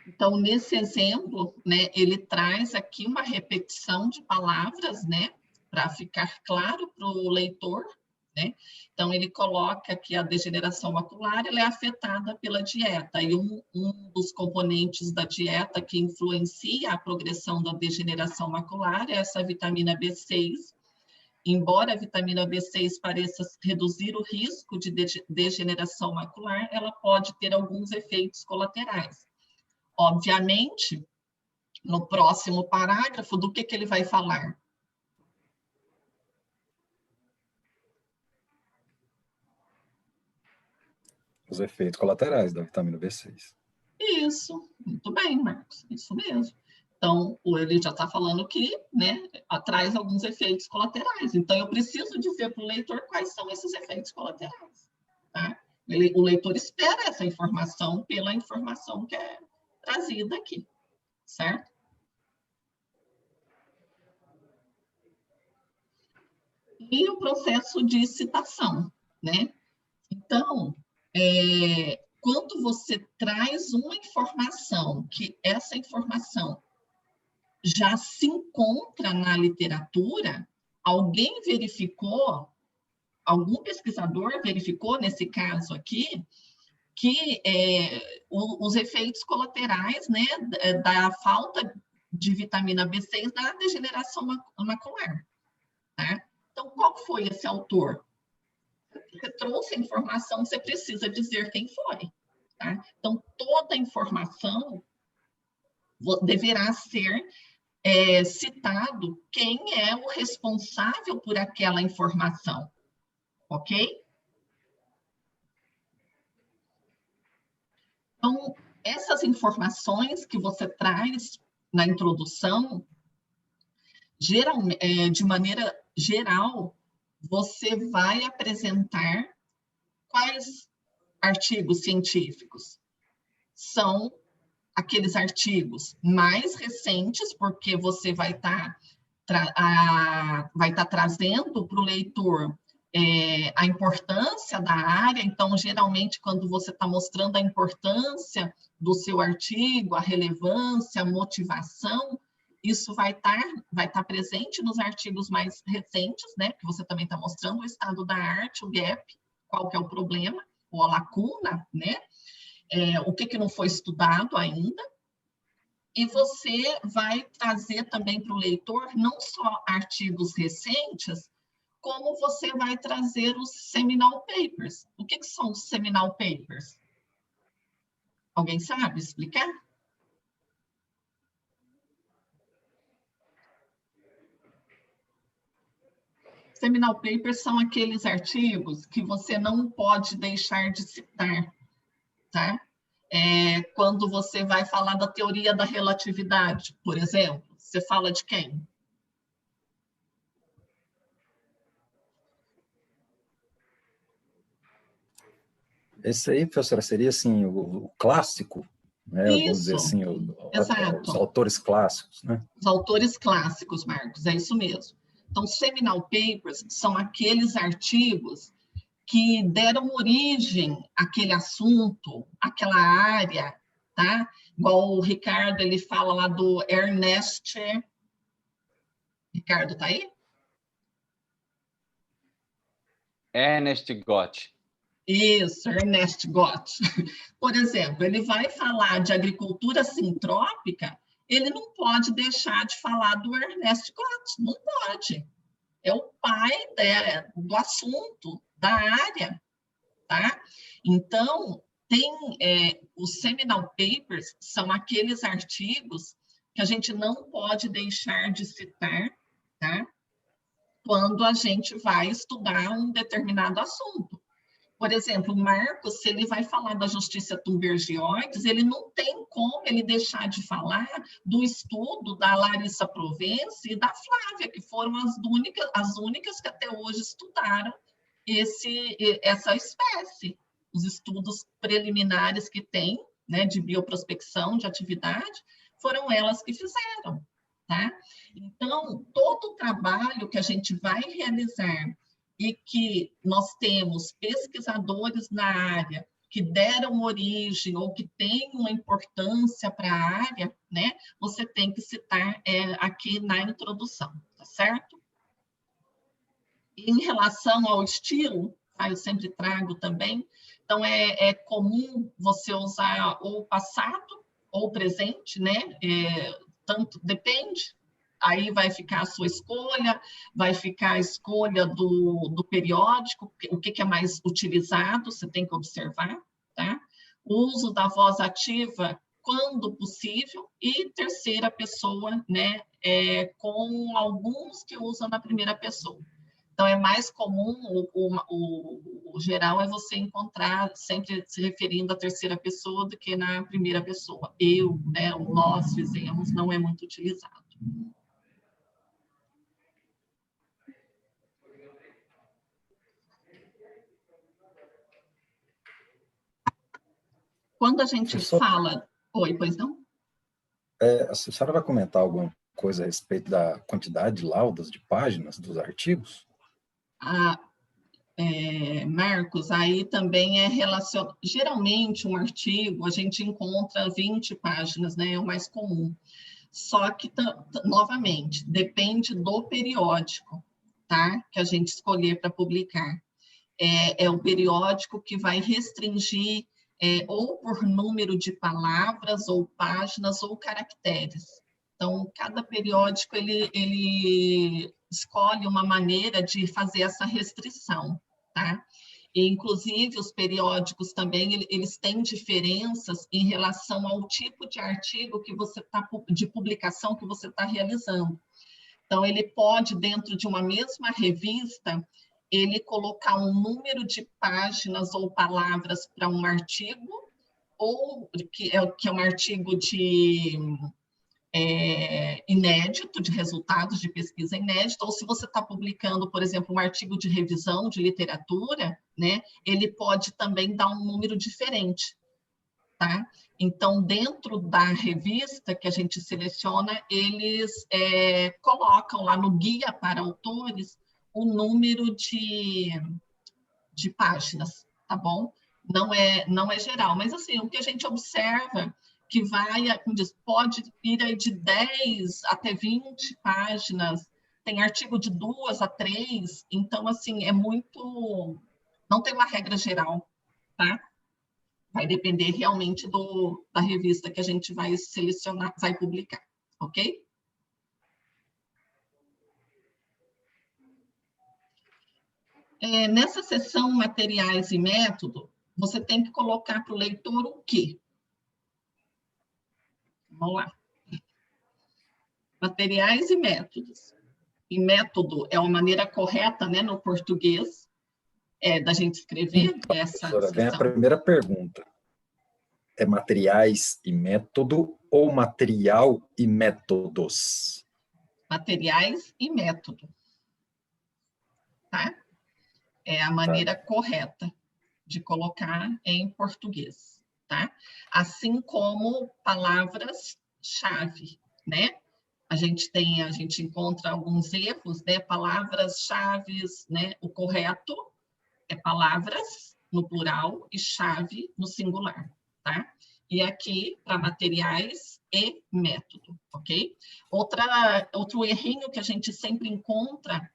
Então, nesse exemplo, né, ele traz aqui uma repetição de palavras, né, para ficar claro para o leitor, né? Então, ele coloca que a degeneração macular ela é afetada pela dieta, e um dos componentes da dieta que influencia a progressão da degeneração macular é essa vitamina B6. Embora a vitamina B6 pareça reduzir o risco de degeneração macular, ela pode ter alguns efeitos colaterais. Obviamente, no próximo parágrafo, do que ele vai falar? Os efeitos colaterais da vitamina B6. Isso, muito bem, Marcos, isso mesmo. Então, ele já está falando que, né, traz alguns efeitos colaterais. Então, eu preciso dizer para o leitor quais são esses efeitos colaterais. Tá? O leitor espera essa informação pela informação que é trazida aqui, certo? E o processo de citação, né? Então, quando você traz uma informação, que essa informação já se encontra na literatura, alguém verificou, algum pesquisador verificou, nesse caso aqui, que os efeitos colaterais, né, da falta de vitamina B6 da degeneração macular. Tá? Então, qual foi esse autor? Você trouxe a informação, você precisa dizer quem foi. Tá? Então, toda a informação deverá ser citado quem é o responsável por aquela informação, ok? Então, essas informações que você traz na introdução, de maneira geral, você vai apresentar quais artigos científicos são aqueles artigos mais recentes, porque você vai estar trazendo para o leitor a importância da área. Então, geralmente, quando você está mostrando a importância do seu artigo, a relevância, a motivação, isso vai estar presente nos artigos mais recentes, né? Porque você também está mostrando o estado da arte, o gap, qual que é o problema, ou a lacuna, né? O que não foi estudado ainda. E você vai trazer também para o leitor não só artigos recentes, como você vai trazer os seminal papers. O que são os seminal papers? Alguém sabe explicar? Seminal papers são aqueles artigos que você não pode deixar de citar, tá? Quando você vai falar da teoria da relatividade, por exemplo, você fala de quem? Esse aí, professora, seria assim, o clássico, né? Isso, Vamos dizer assim, os autores clássicos, né? Os autores clássicos, Marcos, é isso mesmo. Então, seminal papers são aqueles artigos que deram origem àquele assunto, àquela área, tá? Igual o Ricardo, ele fala lá do Ernest... Ricardo, tá aí? Ernest Gott. Isso, Ernest Gott. Por exemplo, ele vai falar de agricultura sintrópica, ele não pode deixar de falar do Ernest Gott, não pode. É o pai do assunto, da área, tá? Então, os seminal papers são aqueles artigos que a gente não pode deixar de citar, tá? Quando a gente vai estudar um determinado assunto. Por exemplo, o Marcos, se ele vai falar da justiça Thunbergioides, ele não tem como ele deixar de falar do estudo da Larissa Provence e da Flávia, que foram as únicas que até hoje estudaram essa espécie. Os estudos preliminares que tem, né, de bioprospecção, de atividade, foram elas que fizeram, tá? Então, todo o trabalho que a gente vai realizar e que nós temos pesquisadores na área que deram origem ou que têm uma importância para a área, né, você tem que citar aqui na introdução, tá certo? Em relação ao estilo, eu sempre trago também, então é comum você usar ou passado ou presente, né? Tanto depende, aí vai ficar a sua escolha, vai ficar a escolha do periódico, o que é mais utilizado, você tem que observar, tá? O uso da voz ativa quando possível, e terceira pessoa, né? Com alguns que usam na primeira pessoa. Então, é mais comum, o geral é você encontrar sempre se referindo à terceira pessoa do que na primeira pessoa. Eu, né, nós fizemos, não é muito utilizado. Quando a gente fala... Oi, pois não? A senhora vai comentar alguma coisa a respeito da quantidade de laudas, de páginas dos artigos? Marcos, aí também é relacionado... Geralmente, um artigo, a gente encontra 20 páginas, né? É o mais comum. Só que, novamente, depende do periódico, tá? Que a gente escolher para publicar. É o periódico que vai restringir ou por número de palavras, ou páginas, ou caracteres. Então, cada periódico, ele escolhe uma maneira de fazer essa restrição, tá? E, inclusive, os periódicos também, eles têm diferenças em relação ao tipo de artigo que você de publicação que você está realizando. Então, ele pode, dentro de uma mesma revista, ele colocar um número de páginas ou palavras para um artigo, ou que é um artigo inédito, de resultados de pesquisa inédita, ou se você está publicando, por exemplo, um artigo de revisão de literatura, né, ele pode também dar um número diferente, tá? Então, dentro da revista que a gente seleciona, eles colocam lá no guia para autores o número de páginas, tá bom? Não é geral, mas assim, o que a gente observa que pode ir aí de 10 até 20 páginas, tem artigo de 2 a 3, então, assim, não tem uma regra geral, tá? Vai depender realmente da revista que a gente vai selecionar, vai publicar, ok? Nessa seção materiais e método, você tem que colocar para o leitor o quê? Vamos lá. Materiais e métodos. E método é uma maneira correta, né, no português, da gente escrever essa Professora, vem a seção. primeira pergunta. É materiais e método ou material e métodos? Materiais e método. Tá? É a maneira correta de colocar em português, tá? Assim como palavras-chave, né? A gente encontra alguns erros, né? Palavras-chave, né? O correto é palavras no plural e chave no singular, tá? E aqui, para materiais e método, ok? Outro errinho que a gente sempre encontra,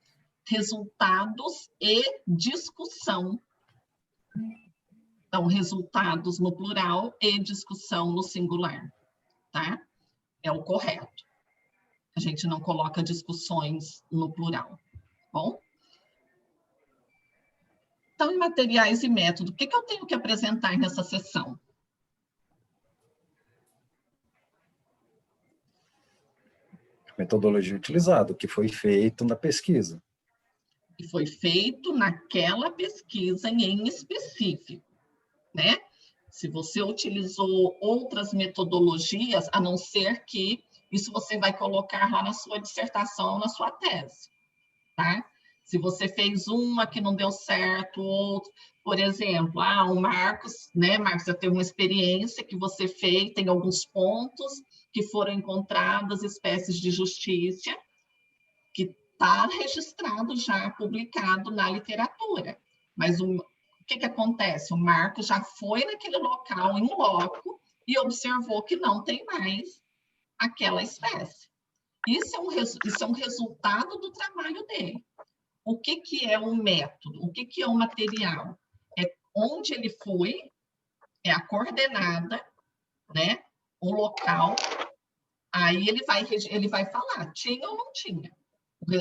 resultados e discussão. Então, resultados no plural e discussão no singular, tá? É o correto. A gente não coloca discussões no plural, bom? Então, em materiais e método, o que eu tenho que apresentar nessa sessão? Metodologia utilizada, o que foi feito na pesquisa. Que foi feito naquela pesquisa em específico, né? Se você utilizou outras metodologias, a não ser que isso você vai colocar lá na sua dissertação, na sua tese, tá? Se você fez uma que não deu certo, outro, por exemplo, o Marcos, né, Marcos, já teve uma experiência que você fez, tem alguns pontos que foram encontradas espécies de justiça, que está registrado já, publicado na literatura, mas o que acontece? O Marcos já foi naquele local em loco e observou que não tem mais aquela espécie. Isso é um resultado do trabalho dele. O que é o método? O que é o material? É onde ele foi, é a coordenada, né? O local. Aí ele vai falar, tinha ou não tinha.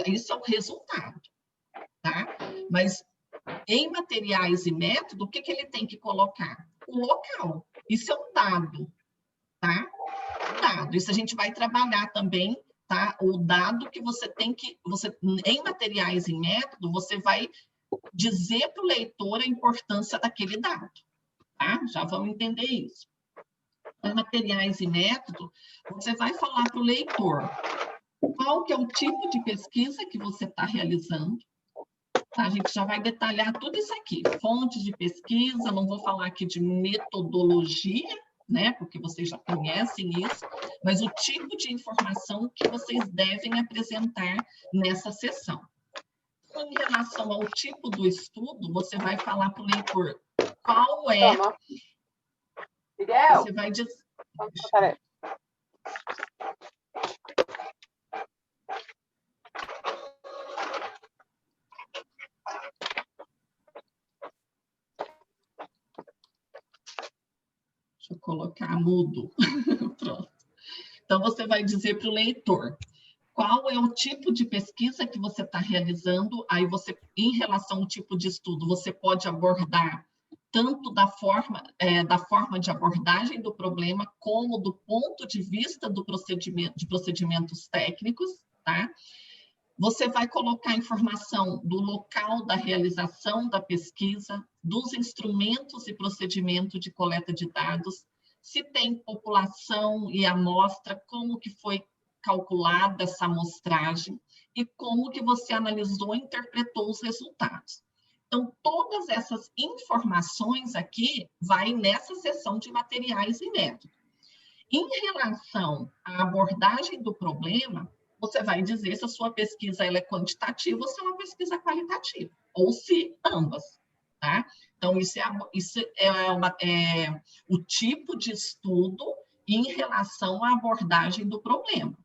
Isso é o resultado, tá? Mas em materiais e método, o que ele tem que colocar? O local. Isso é um dado, tá? Dado. Isso a gente vai trabalhar também, tá? O dado que você tem que... em materiais e método, você vai dizer para o leitor a importância daquele dado, tá? Já vamos entender isso. Em materiais e método, você vai falar para o leitor qual que é o tipo de pesquisa que você está realizando. Tá? A gente já vai detalhar tudo isso aqui. Fontes de pesquisa, não vou falar aqui de metodologia, né? Porque vocês já conhecem isso, mas o tipo de informação que vocês devem apresentar nessa sessão. Em relação ao tipo do estudo, você vai falar para o leitor qual é... Miguel, você vai dizer... Deixa eu colocar mudo. Pronto. Então, você vai dizer para o leitor qual é o tipo de pesquisa que você está realizando. Aí, você, em relação ao tipo de estudo, você pode abordar tanto da forma de abordagem do problema, como do ponto de vista do procedimento, de procedimentos técnicos, tá? Você vai colocar informação do local da realização da pesquisa, dos instrumentos e procedimento de coleta de dados, se tem população e amostra, como que foi calculada essa amostragem e como que você analisou e interpretou os resultados. Então, todas essas informações aqui vai nessa seção de materiais e métodos. Em relação à abordagem do problema, você vai dizer se a sua pesquisa ela é quantitativa ou se é uma pesquisa qualitativa, ou se ambas, tá? Então, isso é o tipo de estudo em relação à abordagem do problema.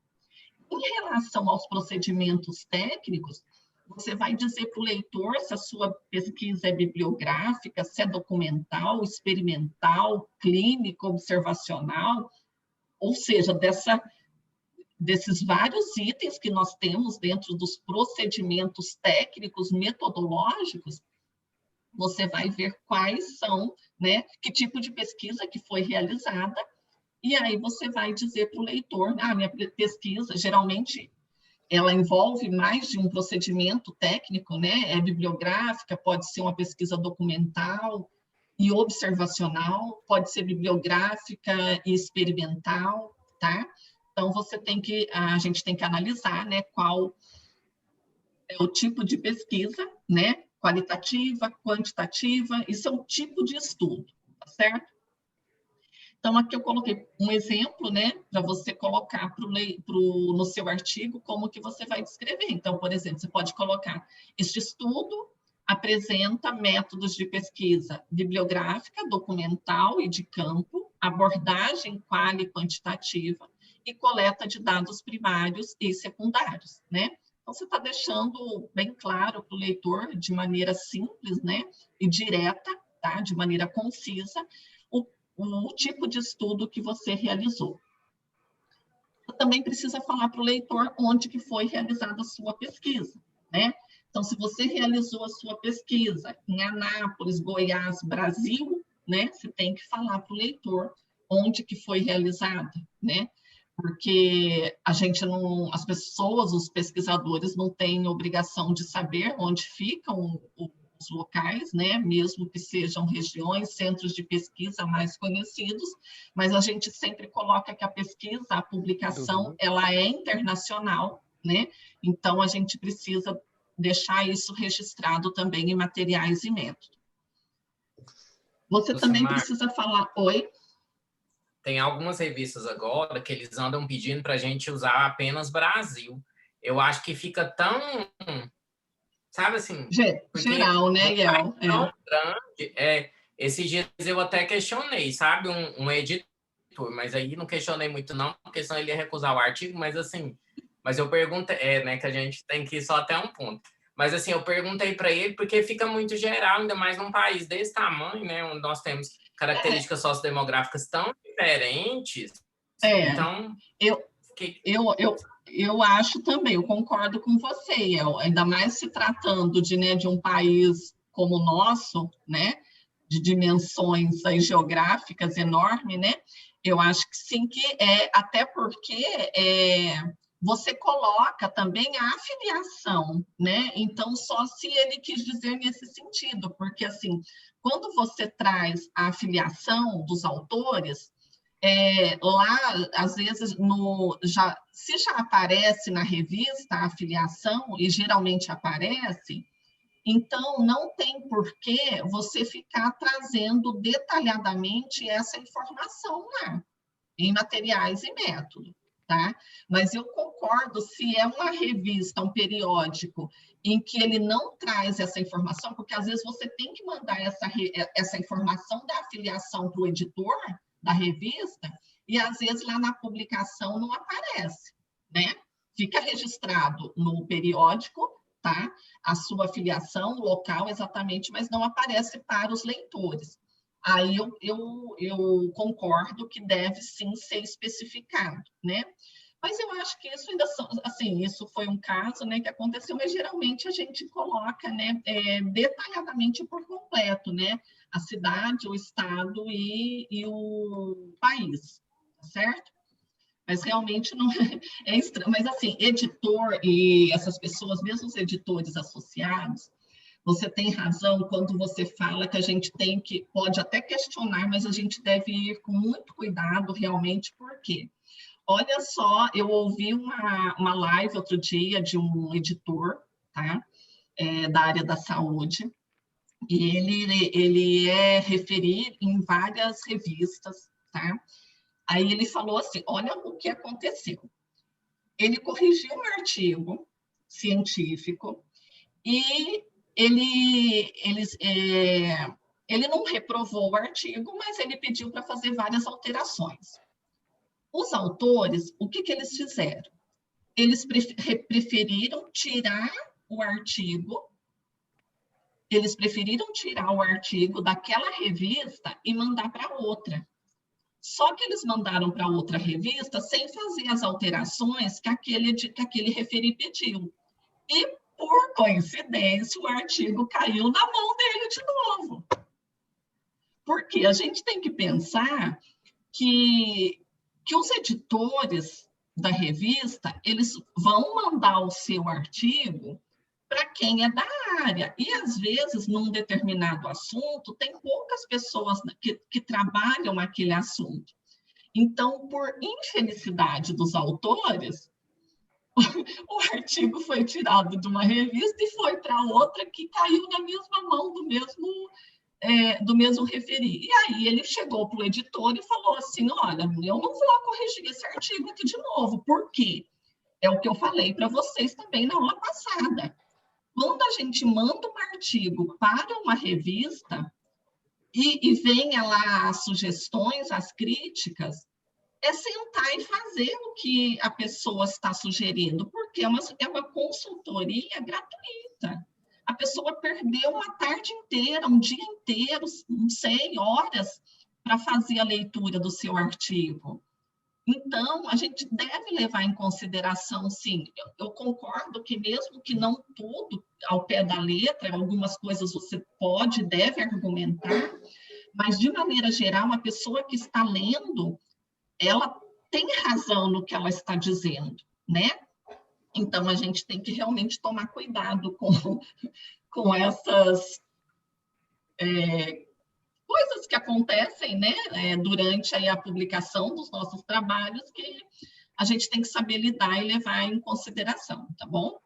Em relação aos procedimentos técnicos, você vai dizer para o leitor se a sua pesquisa é bibliográfica, se é documental, experimental, clínica, observacional, ou seja, desses vários itens que nós temos dentro dos procedimentos técnicos, metodológicos, você vai ver quais são, né, que tipo de pesquisa que foi realizada, e aí você vai dizer para o leitor, minha pesquisa, geralmente, ela envolve mais de um procedimento técnico, né, é bibliográfica, pode ser uma pesquisa documental e observacional, pode ser bibliográfica e experimental, tá? Então, a gente tem que analisar, né, qual é o tipo de pesquisa, né, qualitativa, quantitativa, isso é um tipo de estudo, tá certo? Então, aqui eu coloquei um exemplo, né, para você colocar no seu artigo como que você vai descrever. Então, por exemplo, você pode colocar: este estudo apresenta métodos de pesquisa bibliográfica, documental e de campo, abordagem quali e quantitativa e coleta de dados primários e secundários, né? Então, você está deixando bem claro para o leitor, de maneira simples, né, e direta, tá? De maneira concisa, o tipo de estudo que você realizou. Você também precisa falar para o leitor onde que foi realizada a sua pesquisa, né? Então, se você realizou a sua pesquisa em Anápolis, Goiás, Brasil, né, você tem que falar para o leitor onde que foi realizada, né? Porque as pessoas, os pesquisadores não têm obrigação de saber onde ficam os locais, né, mesmo que sejam regiões, centros de pesquisa mais conhecidos, mas a gente sempre coloca que a pesquisa, a publicação, ela é internacional, né? Então, a gente precisa deixar isso registrado também em materiais e métodos. Você também precisa falar... Oi? Tem algumas revistas agora que eles andam pedindo para a gente usar apenas Brasil. Eu acho que fica tão Sabe assim? Porque Geral, né, Iel? tão grande, esses dias eu até questionei, sabe, um editor, mas aí não questionei muito não, porque senão ele ia recusar o artigo, mas assim, mas eu perguntei, né, que a gente tem que ir só até um ponto. Mas assim, eu perguntei para ele, porque fica muito geral, ainda mais num país desse tamanho, né, onde nós temos características sociodemográficas tão diferentes. Então, eu, eu acho também, eu concordo com você, Iel, ainda mais se tratando de um país como o nosso, né, de dimensões aí geográficas enormes, né? Eu acho que sim, até porque você coloca também a afiliação, né? Então, só se ele quis dizer nesse sentido, porque assim, quando você traz a afiliação dos autores, lá, às vezes, se já aparece na revista a afiliação, e geralmente aparece, então não tem por que você ficar trazendo detalhadamente essa informação lá, em materiais e método, tá? Mas eu concordo, se é uma revista, um periódico, em que ele não traz essa informação, porque às vezes você tem que mandar essa informação da afiliação para o editor da revista, e às vezes lá na publicação não aparece, né? Fica registrado no periódico, tá? A sua filiação, o local exatamente, mas não aparece para os leitores. Aí eu concordo que deve sim ser especificado, né? Mas eu acho que isso ainda são, assim, isso foi um caso, né, que aconteceu, mas geralmente a gente coloca, né, detalhadamente por completo, né, a cidade, o estado e o país, certo? Mas realmente não é estranho. Mas assim, editor e essas pessoas, mesmo os editores associados, você tem razão quando você fala que a gente pode até questionar, mas a gente deve ir com muito cuidado realmente, por quê? Olha só, eu ouvi uma live outro dia de um editor, tá? Da área da saúde, e ele é referido em várias revistas, tá? Aí ele falou assim, olha o que aconteceu. Ele corrigiu um artigo científico e ele não reprovou o artigo, mas ele pediu para fazer várias alterações. Os autores, o que eles fizeram? Eles preferiram tirar o artigo, daquela revista e mandar para outra. Só que eles mandaram para outra revista sem fazer as alterações que aquele referi pediu. E, por coincidência, o artigo caiu na mão dele de novo. Porque a gente tem que pensar que os editores da revista, eles vão mandar o seu artigo para quem é da área. E, às vezes, num determinado assunto, tem poucas pessoas que trabalham aquele assunto. Então, por infelicidade dos autores, o artigo foi tirado de uma revista e foi para outra que caiu na mesma mão do mesmo referi. E aí ele chegou para o editor e falou assim, olha, eu não vou corrigir esse artigo aqui de novo. Por quê? É o que eu falei para vocês também na aula passada. Quando a gente manda um artigo para uma revista e venha lá as sugestões, as críticas, é sentar e fazer o que a pessoa está sugerindo, porque é uma consultoria gratuita. A pessoa perdeu uma tarde inteira, um dia inteiro, não sei, horas, para fazer a leitura do seu artigo. Então, a gente deve levar em consideração, sim, eu concordo que mesmo que não tudo ao pé da letra, algumas coisas você pode, deve argumentar, mas, de maneira geral, a pessoa que está lendo, ela tem razão no que ela está dizendo, né? Então, a gente tem que realmente tomar cuidado com essas coisas que acontecem, né, durante aí a publicação dos nossos trabalhos, que a gente tem que saber lidar e levar em consideração, tá bom?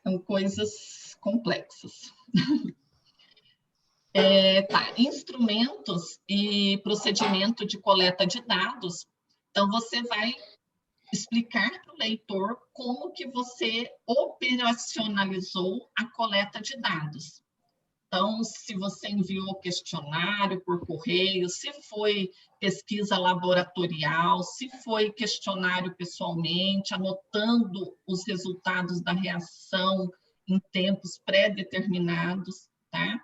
São coisas complexas. Tá, instrumentos e procedimento de coleta de dados. Então, você vai explicar para o leitor como que você operacionalizou a coleta de dados. Então, se você enviou questionário por correio, se foi pesquisa laboratorial, se foi questionário pessoalmente, anotando os resultados da reação em tempos pré-determinados, tá?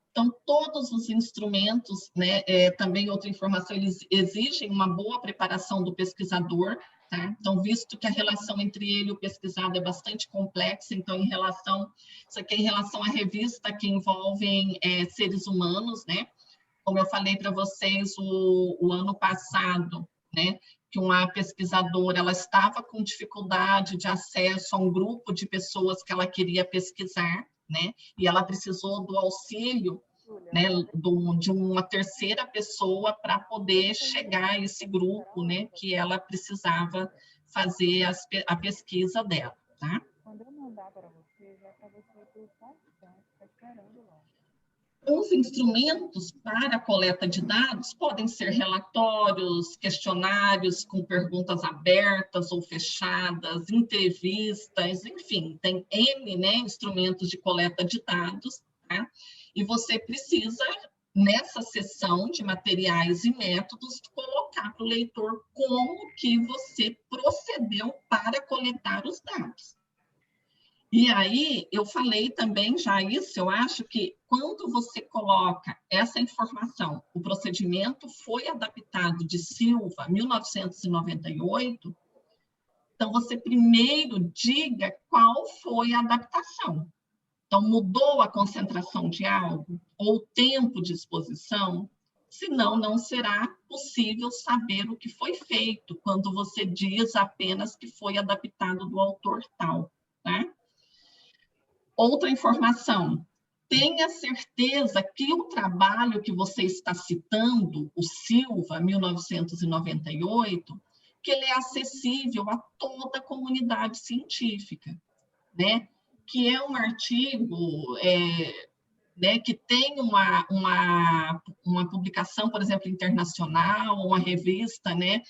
Então, todos os instrumentos, né, também outra informação, eles exigem uma boa preparação do pesquisador, tá? Então, visto que a relação entre ele e o pesquisado é bastante complexa, então, isso aqui é em relação à revista que envolvem seres humanos, né? Como eu falei para vocês, o ano passado, né, que uma pesquisadora, ela estava com dificuldade de acesso a um grupo de pessoas que ela queria pesquisar, né? E ela precisou do auxílio, né, de uma terceira pessoa para poder chegar a esse grupo, né, que ela precisava fazer a pesquisa dela, tá? Quando eu mandar para você, já para você por bastante, está esperando lá. Os instrumentos para a coleta de dados podem ser relatórios, questionários com perguntas abertas ou fechadas, entrevistas, enfim, tem N, né, instrumentos de coleta de dados, tá? E você precisa, nessa seção de materiais e métodos, colocar para o leitor como que você procedeu para coletar os dados. E aí, eu falei também já isso, eu acho que quando você coloca essa informação, o procedimento foi adaptado de Silva, 1998, então você primeiro diga qual foi a adaptação. Então, mudou a concentração de algo ou o tempo de exposição? Senão, não será possível saber o que foi feito quando você diz apenas que foi adaptado do autor tal, tá? Outra informação, tenha certeza que o trabalho que você está citando, o Silva, 1998, que ele é acessível a toda a comunidade científica, né? Que é um artigo né, que tem uma publicação, por exemplo, internacional, uma revista, né,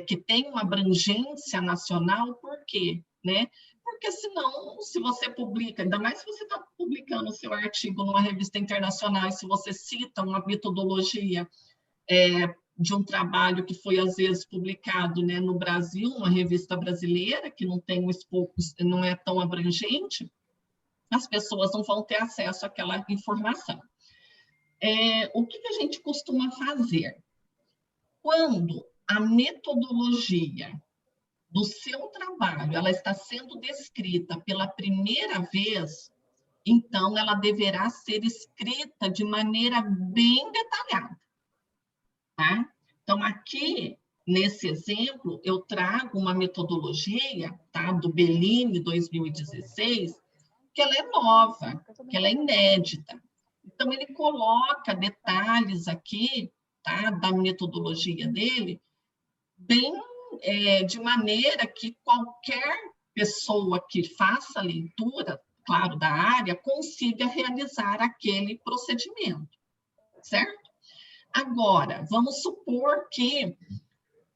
que tem uma abrangência nacional, por quê? Né? Porque senão, se você publica, ainda mais se você está publicando o seu artigo numa revista internacional, e se você cita uma metodologia de um trabalho que foi, às vezes, publicado, né, no Brasil, uma revista brasileira, que não tem não é tão abrangente, as pessoas não vão ter acesso àquela informação. O que a gente costuma fazer? Quando a metodologia do seu trabalho ela está sendo descrita pela primeira vez, então ela deverá ser escrita de maneira bem detalhada, tá? Então, aqui, nesse exemplo, eu trago uma metodologia, tá, do Bellini 2016, que ela é nova, que ela é inédita. Então, ele coloca detalhes aqui, tá, da metodologia dele, bem de maneira que qualquer pessoa que faça a leitura, claro, da área, consiga realizar aquele procedimento, certo? Agora, vamos supor que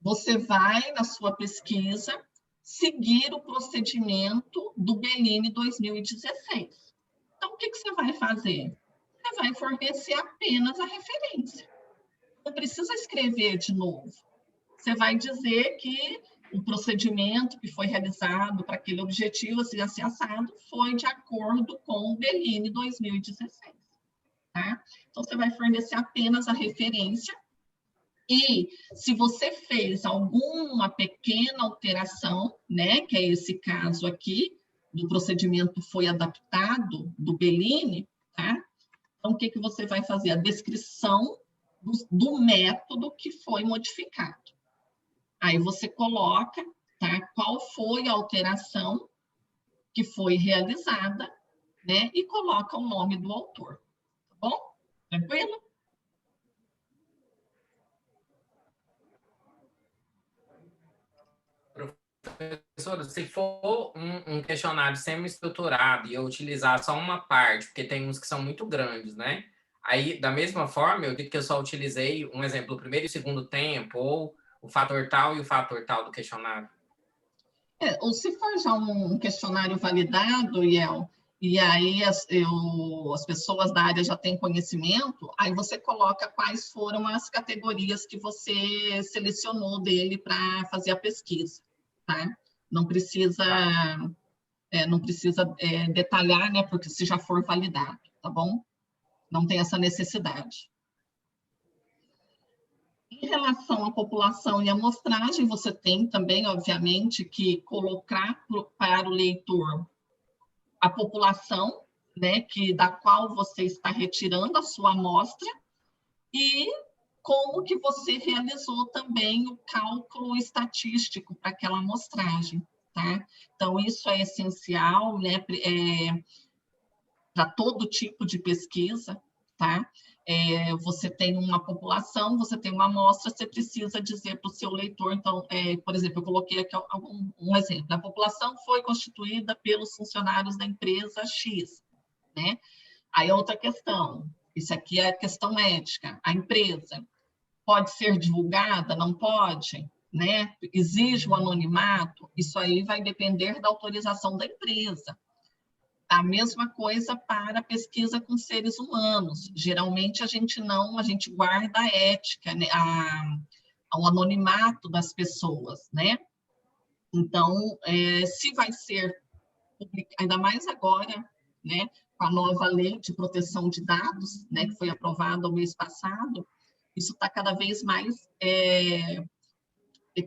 você vai, na sua pesquisa, seguir o procedimento do Bellini 2016. Então, o que você vai fazer? Você vai fornecer apenas a referência. Não precisa escrever de novo. Você vai dizer que o procedimento que foi realizado para aquele objetivo, assim, assado, foi de acordo com o Bellini 2016. Tá? Então, você vai fornecer apenas a referência. E se você fez alguma pequena alteração, né, que é esse caso aqui, do procedimento foi adaptado do Bellini, tá? Então, o que você vai fazer? A descrição do método que foi modificado. Aí você coloca, tá, qual foi a alteração que foi realizada, né, e coloca o nome do autor. Tá bom? Tranquilo? Professora, se for um questionário semi-estruturado e eu utilizar só uma parte, porque tem uns que são muito grandes, né? Aí, da mesma forma, eu digo que eu só utilizei um exemplo, o primeiro e o segundo tempo, ou o fator tal e o fator tal do questionário. Ou se for já um questionário validado, Iel, e aí as pessoas da área já têm conhecimento, aí você coloca quais foram as categorias que você selecionou dele para fazer a pesquisa, tá? Não precisa, detalhar, né? Porque se já for validado, tá bom? Não tem essa necessidade. Em relação à população e amostragem, você tem também, obviamente, que colocar para o leitor a população, né, da qual você está retirando a sua amostra e como que você realizou também o cálculo estatístico para aquela amostragem, tá? Então, isso é essencial, né, para todo tipo de pesquisa, tá? Você tem uma população, você tem uma amostra, você precisa dizer para o seu leitor, então, por exemplo, eu coloquei aqui um exemplo, a população foi constituída pelos funcionários da empresa X, né? Aí outra questão, isso aqui é a questão ética, a empresa pode ser divulgada, não pode, né? Exige o anonimato, isso aí vai depender da autorização da empresa. A mesma coisa para pesquisa com seres humanos. Geralmente a gente guarda a ética, né? O anonimato das pessoas, né? Então, se vai ser publicado, ainda mais agora, né? Com a nova lei de proteção de dados, né? Que foi aprovada no mês passado, isso está cada vez mais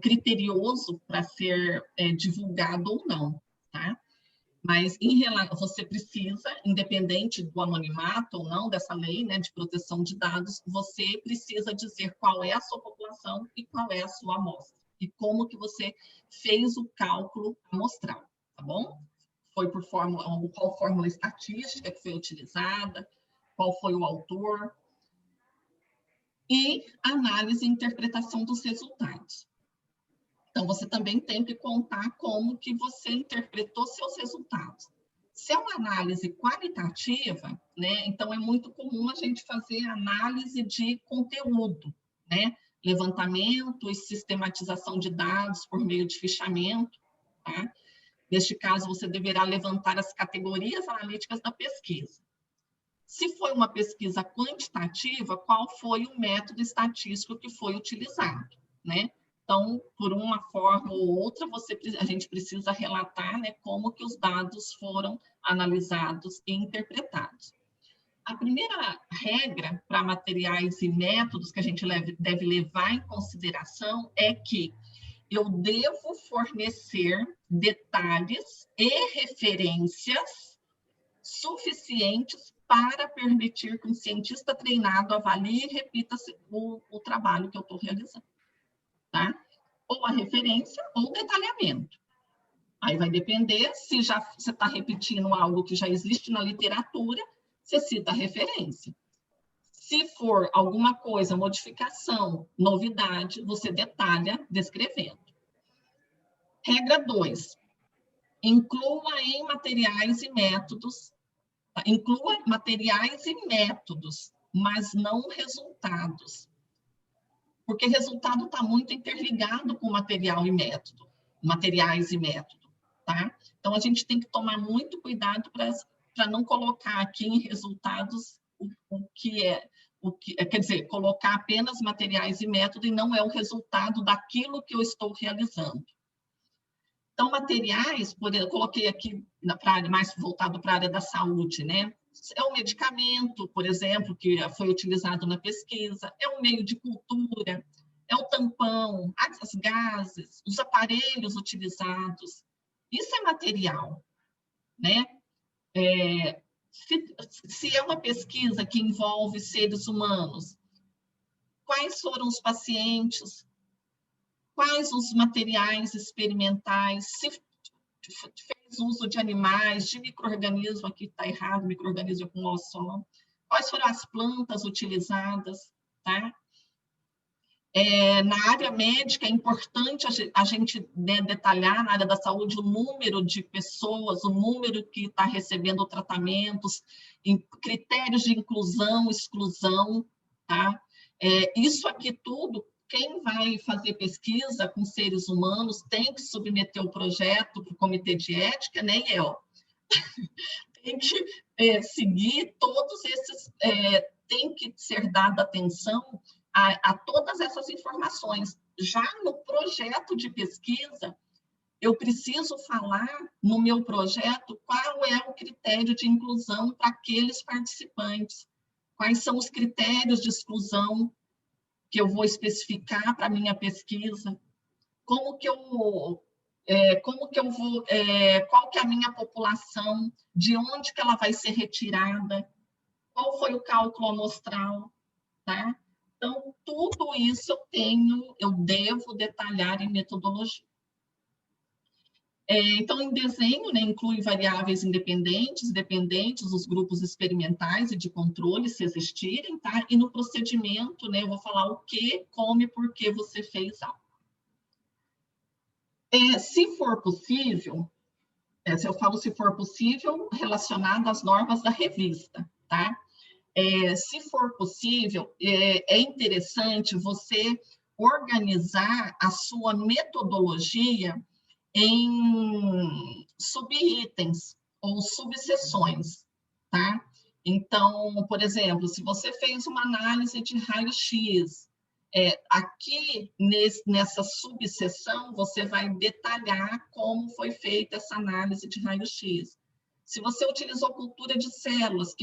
criterioso para ser divulgado ou não, tá? Mas você precisa, independente do anonimato ou não dessa lei, né, de proteção de dados, você precisa dizer qual é a sua população e qual é a sua amostra e como que você fez o cálculo amostral, tá bom? Foi por qual fórmula estatística que foi utilizada, qual foi o autor e análise e interpretação dos resultados. Então, você também tem que contar como que você interpretou seus resultados. Se é uma análise qualitativa, né, então é muito comum a gente fazer análise de conteúdo, né, levantamento e sistematização de dados por meio de fichamento, tá? Neste caso, você deverá levantar as categorias analíticas da pesquisa. Se foi uma pesquisa quantitativa, qual foi o método estatístico que foi utilizado, né? Então, por uma forma ou outra, a gente precisa relatar, né, como que os dados foram analisados e interpretados. A primeira regra para materiais e métodos que a gente deve levar em consideração é que eu devo fornecer detalhes e referências suficientes para permitir que um cientista treinado avalie e repita o trabalho que eu estou realizando. Tá? Ou a referência ou o detalhamento. Aí vai depender, se você está repetindo algo que já existe na literatura, você cita a referência. Se for alguma coisa, modificação, novidade, você detalha descrevendo. Regra 2. Inclua em materiais e métodos, inclua materiais e métodos, mas não resultados. Porque resultado está muito interligado com material e método, materiais e método, tá? Então, a gente tem que tomar muito cuidado para não colocar aqui em resultados quer dizer, colocar apenas materiais e método e não é o resultado daquilo que eu estou realizando. Então, materiais, eu coloquei aqui mais voltado para a área da saúde, né? É um medicamento, por exemplo, que foi utilizado na pesquisa, é um meio de cultura, é o tampão, as gases, os aparelhos utilizados. Isso é material, né? Se é uma pesquisa que envolve seres humanos, quais foram os pacientes, quais os materiais experimentais, se fez uso de animais, de micro-organismo, aqui está errado, micro-organismo com osso, quais foram as plantas utilizadas, tá? Na área médica, é importante a gente, né, detalhar, na área da saúde, o número de pessoas, o número que está recebendo tratamentos, critérios de inclusão, exclusão, tá? Isso aqui tudo, quem vai fazer pesquisa com seres humanos tem que submeter o projeto para o comitê de ética, nem eu. Tem que seguir todos esses, tem que ser dada atenção a todas essas informações. Já no projeto de pesquisa, eu preciso falar no meu projeto qual é o critério de inclusão para aqueles participantes, quais são os critérios de exclusão que eu vou especificar para a minha pesquisa, como que eu vou, qual que é a minha população, de onde que ela vai ser retirada, qual foi o cálculo amostral, tá? Então, tudo isso eu devo detalhar em metodologia. Então, em desenho, né, inclui variáveis independentes, dependentes, os grupos experimentais e de controle, se existirem, tá? E no procedimento, né, eu vou falar o que, como e por que você fez algo. Se for possível, se eu falo se for possível, relacionado às normas da revista, tá? Se for possível, é interessante você organizar a sua metodologia em subitens ou subseções, tá? Então, por exemplo, se você fez uma análise de raio-x, aqui nessa subseção você vai detalhar como foi feita essa análise de raio-x. Se você utilizou cultura de células,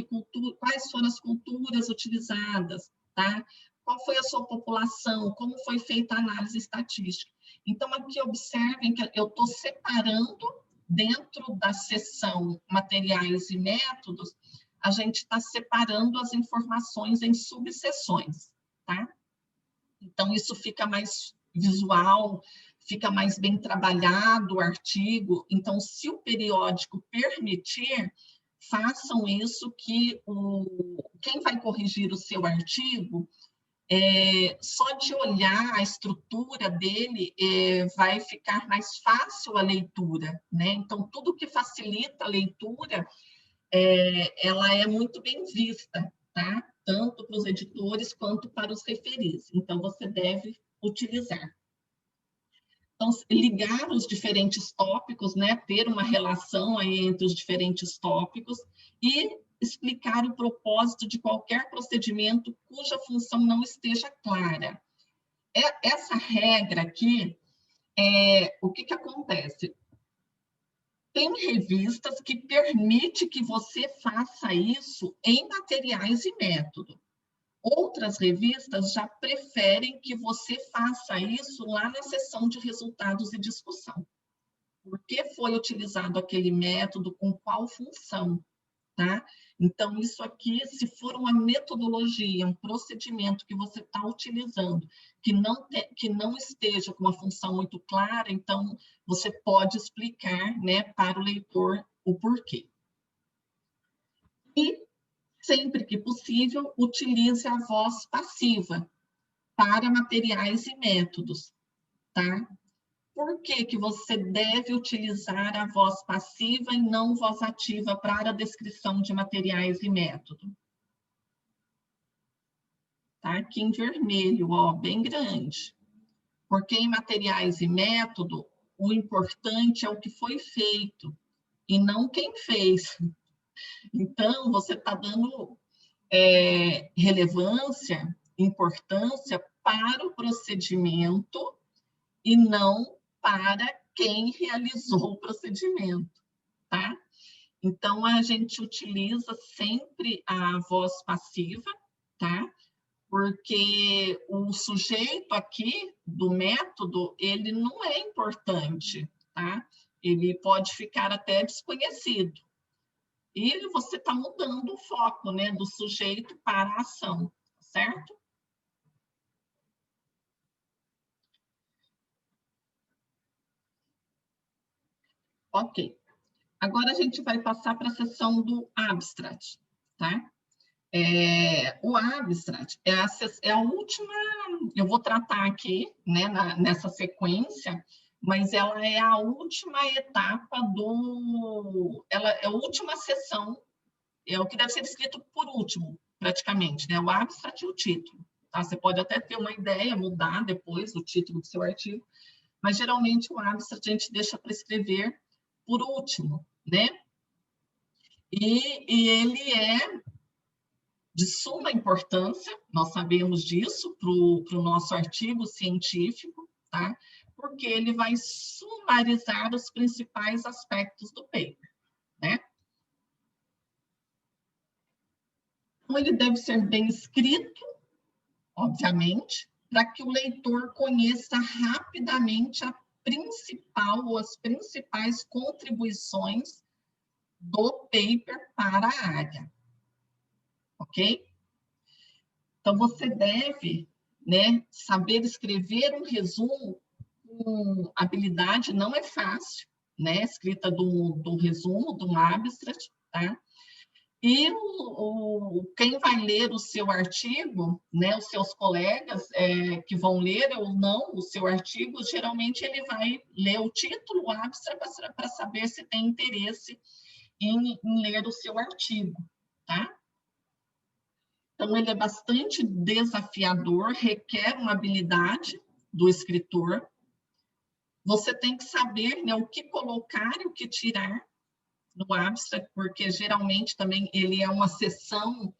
quais foram as culturas utilizadas, tá? Qual foi a sua população, como foi feita a análise estatística. Então, aqui observem que eu estou separando, dentro da seção materiais e métodos, a gente está separando as informações em subseções, tá? Então, isso fica mais visual, fica mais bem trabalhado o artigo. Então, se o periódico permitir, façam isso que quem vai corrigir o seu artigo, só de olhar a estrutura dele, vai ficar mais fácil a leitura, né? Então, tudo que facilita a leitura, ela é muito bem vista, tá? Tanto para os editores quanto para os referis. Então, você deve utilizar. Então, ligar os diferentes tópicos, né? Ter uma relação aí entre os diferentes tópicos e explicar o propósito de qualquer procedimento cuja função não esteja clara. Essa regra aqui, o que acontece? Tem revistas que permitem que você faça isso em materiais e método. Outras revistas já preferem que você faça isso lá na seção de resultados e discussão. Por que foi utilizado aquele método, com qual função, tá? Então, isso aqui, se for uma metodologia, um procedimento que você está utilizando, que não esteja com uma função muito clara, então, você pode explicar, né, para o leitor o porquê. E, sempre que possível, utilize a voz passiva para materiais e métodos, tá? Por que você deve utilizar a voz passiva e não voz ativa para a descrição de materiais e método? Tá aqui em vermelho, ó, bem grande. Porque em materiais e método, o importante é o que foi feito e não quem fez. Então, você está dando relevância, importância para o procedimento e não para quem realizou o procedimento, tá? Então, a gente utiliza sempre a voz passiva, tá? Porque o sujeito aqui do método, ele não é importante, tá? Ele pode ficar até desconhecido. E você está mudando o foco, né, do sujeito para a ação, certo? Ok. Agora a gente vai passar para a seção do abstract, tá? O abstract é a última, eu vou tratar aqui, né, nessa sequência, mas ela é a última etapa ela é a última sessão, é o que deve ser escrito por último, praticamente, né, o abstract e o título. Tá? Você pode até ter uma ideia, mudar depois o título do seu artigo, mas geralmente o abstract a gente deixa para escrever por último, né? E ele é de suma importância, nós sabemos disso, para o nosso artigo científico, tá? Porque ele vai sumarizar os principais aspectos do paper, né? Então, ele deve ser bem escrito, obviamente, para que o leitor conheça rapidamente a principal ou as principais contribuições do paper para a área. Ok? Então, você deve, né, saber escrever um resumo com habilidade, não é fácil, né? Escrita do resumo, do abstract, tá? E quem vai ler o seu artigo, né, os seus colegas que vão ler ou não o seu artigo, geralmente ele vai ler o título, o abstract, para saber se tem interesse em ler o seu artigo, tá? Então, ele é bastante desafiador, requer uma habilidade do escritor. Você tem que saber, né, o que colocar e o que tirar no abstract, porque geralmente também ele é uma seção